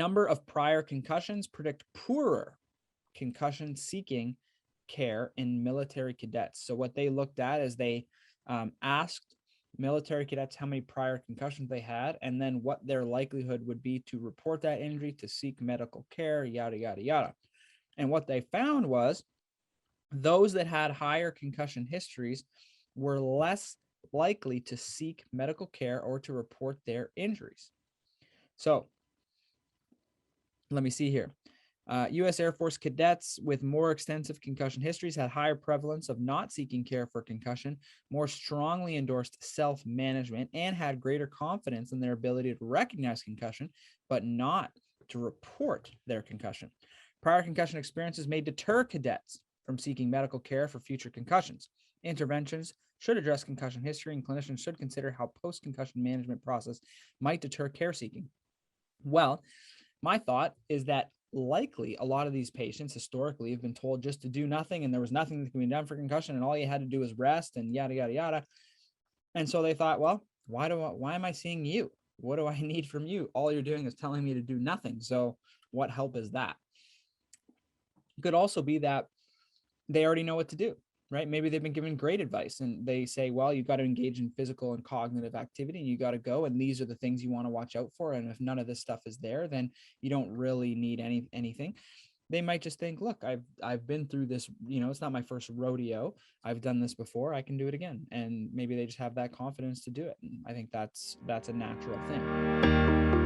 Number of prior concussions predict poorer concussion seeking care in military cadets. So what they looked at is they asked military cadets how many prior concussions they had, and then what their likelihood would be to report that injury, to seek medical care, yada, yada, yada. And what they found was those that had higher concussion histories were less likely to seek medical care or to report their injuries. So let me see here. U.S. Air Force cadets with more extensive concussion histories had higher prevalence of not seeking care for concussion, more strongly endorsed self-management, and had greater confidence in their ability to recognize concussion, but not to report their concussion. Prior concussion experiences may deter cadets from seeking medical care for future concussions. Interventions should address concussion history, and clinicians should consider how post-concussion management process might deter care seeking. Well, my thought is that likely a lot of these patients historically have been told just to do nothing, and there was nothing that can be done for concussion, and all you had to do was rest and yada, yada, yada. And so they thought, well, why am I seeing you? What do I need from you? All you're doing is telling me to do nothing. So what help is that? It could also be that they already know what to do, right? Maybe they've been given great advice and they say, well, you've got to engage in physical and cognitive activity and you got to go. And these are the things you want to watch out for. And if none of this stuff is there, then you don't really need anything. They might just think, look, I've been through this, it's not my first rodeo. I've done this before. I can do it again. And maybe they just have that confidence to do it. And I think that's a natural thing.